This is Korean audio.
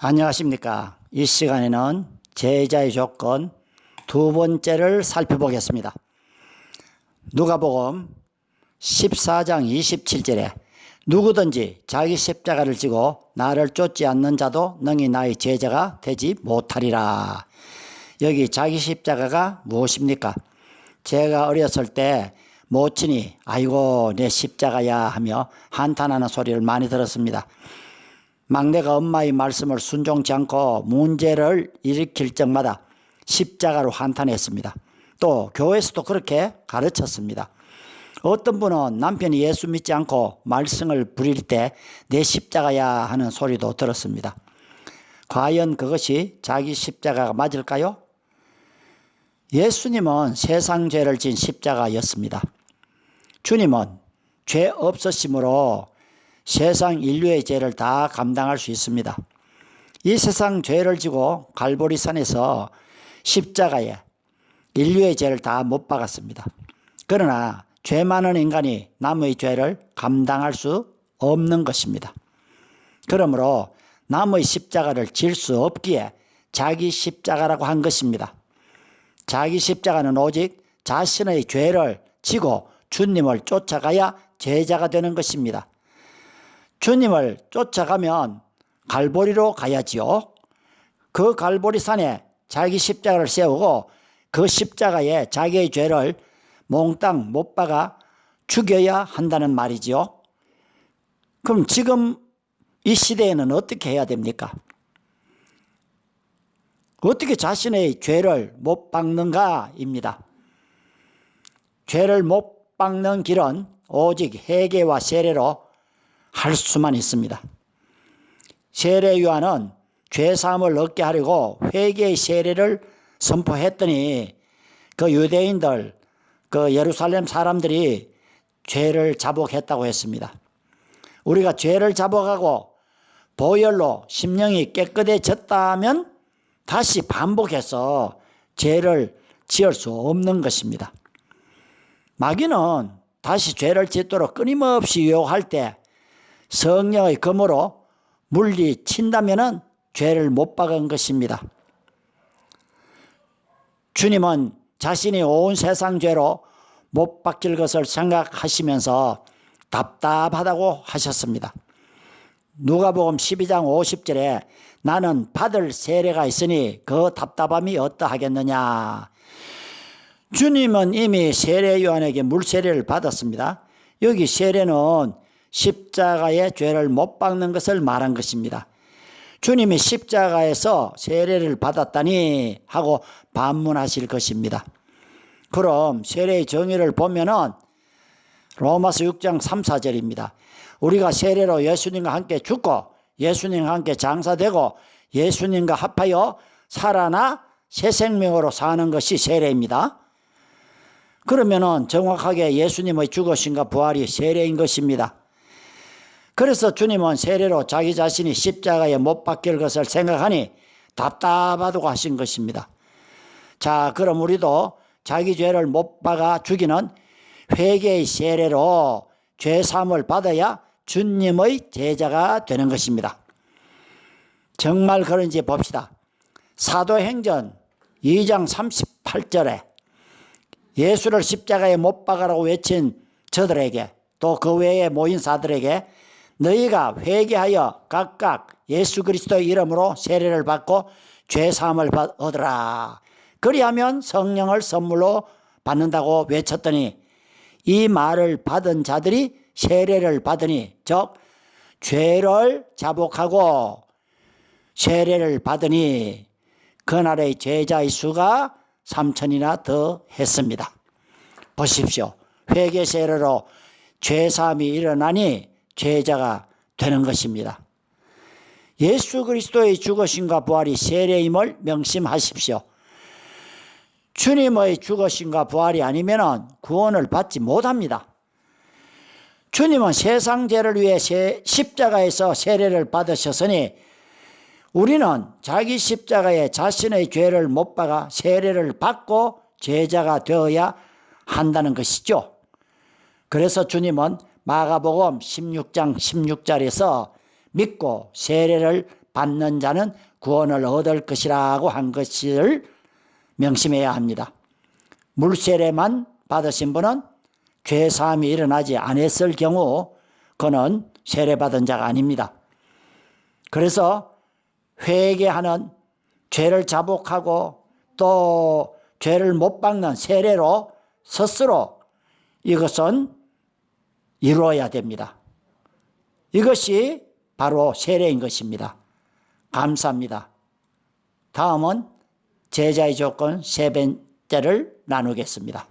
안녕하십니까. 이 시간에는 제자의 조건 두 번째를 살펴보겠습니다. 누가복음 14장 27절에 누구든지 자기 십자가를 지고 나를 쫓지 않는 자도 능히 나의 제자가 되지 못하리라. 여기 자기 십자가가 무엇입니까? 제가 어렸을 때 모친이 아이고 내 십자가야 하며 한탄하는 소리를 많이 들었습니다. 막내가 엄마의 말씀을 순종치 않고 문제를 일으킬 적마다 십자가로 한탄했습니다. 또 교회에서도 그렇게 가르쳤습니다. 어떤 분은 남편이 예수 믿지 않고 말씀을 부릴 때 내 십자가야 하는 소리도 들었습니다. 과연 그것이 자기 십자가가 맞을까요? 예수님은 세상 죄를 진 십자가였습니다. 주님은 죄 없으심으로 세상 인류의 죄를 다 감당할 수 있습니다. 이 세상 죄를 지고 갈보리산에서 십자가에 인류의 죄를 다 못 박았습니다. 그러나 죄 많은 인간이 남의 죄를 감당할 수 없는 것입니다. 그러므로 남의 십자가를 질 수 없기에 자기 십자가라고 한 것입니다. 자기 십자가는 오직 자신의 죄를 지고 주님을 쫓아가야 제자가 되는 것입니다. 주님을 쫓아가면 갈보리로 가야지요. 그 갈보리산에 자기 십자가를 세우고 그 십자가에 자기의 죄를 몽땅 못 박아 죽여야 한다는 말이지요. 그럼 지금 이 시대에는 어떻게 해야 됩니까? 어떻게 자신의 죄를 못 박는가입니다. 죄를 못 박는 길은 오직 회개와 세례로 할 수만 있습니다. 세례 요한은 죄사함을 얻게 하려고 회개의 세례를 선포했더니 그 유대인들, 그 예루살렘 사람들이 죄를 자복했다고 했습니다. 우리가 죄를 자복하고 보혈로 심령이 깨끗해졌다면 다시 반복해서 죄를 지을 수 없는 것입니다. 마귀는 다시 죄를 짓도록 끊임없이 유혹할 때 성령의 검으로 물리친다면 죄를 못 박은 것입니다. 주님은 자신이 온 세상 죄로 못 박힐 것을 생각하시면서 답답하다고 하셨습니다. 누가복음 12장 50절에 나는 받을 세례가 있으니 그 답답함이 어떠하겠느냐. 주님은 이미 세례 요한에게 물세례를 받았습니다. 여기 세례는 십자가의 죄를 못 박는 것을 말한 것입니다. 주님이 십자가에서 세례를 받았다니 하고 반문하실 것입니다. 그럼 세례의 정의를 보면은 로마서 6장 3, 4절입니다. 우리가 세례로 예수님과 함께 죽고 예수님과 함께 장사되고 예수님과 합하여 살아나 새 생명으로 사는 것이 세례입니다. 그러면은 정확하게 예수님의 죽으심과 부활이 세례인 것입니다. 그래서 주님은 세례로 자기 자신이 십자가에 못 박힐 것을 생각하니 답답하다고 하신 것입니다. 자, 그럼 우리도 자기 죄를 못 박아 죽이는 회개의 세례로 죄사함을 받아야 주님의 제자가 되는 것입니다. 정말 그런지 봅시다. 사도행전 2장 38절에 예수를 십자가에 못 박으라고 외친 저들에게 또 그 외에 모인 사들에게 너희가 회개하여 각각 예수 그리스도의 이름으로 세례를 받고 죄사함을 얻으라. 그리하면 성령을 선물로 받는다고 외쳤더니 이 말을 받은 자들이 세례를 받으니 즉 죄를 자복하고 세례를 받으니 그날의 제자의 수가 3,000이나 더 했습니다. 보십시오. 회개 세례로 죄사함이 일어나니 제자가 되는 것입니다. 예수 그리스도의 죽으심과 부활이 세례임을 명심하십시오. 주님의 죽으심과 부활이 아니면 구원을 받지 못합니다. 주님은 세상 죄를 위해 십자가에서 세례를 받으셨으니 우리는 자기 십자가에 자신의 죄를 못 박아 세례를 받고 제자가 되어야 한다는 것이죠. 그래서 주님은 마가복음 16장 16절에서 믿고 세례를 받는 자는 구원을 얻을 것이라고 한 것을 명심해야 합니다. 물세례만 받으신 분은 죄사함이 일어나지 않았을 경우 그는 세례받은 자가 아닙니다. 그래서 회개하는, 죄를 자복하고 또 죄를 못 박는 세례로 스스로 이것은 이루어야 됩니다. 이것이 바로 세례인 것입니다. 감사합니다. 다음은 제자의 조건 세 번째를 나누겠습니다.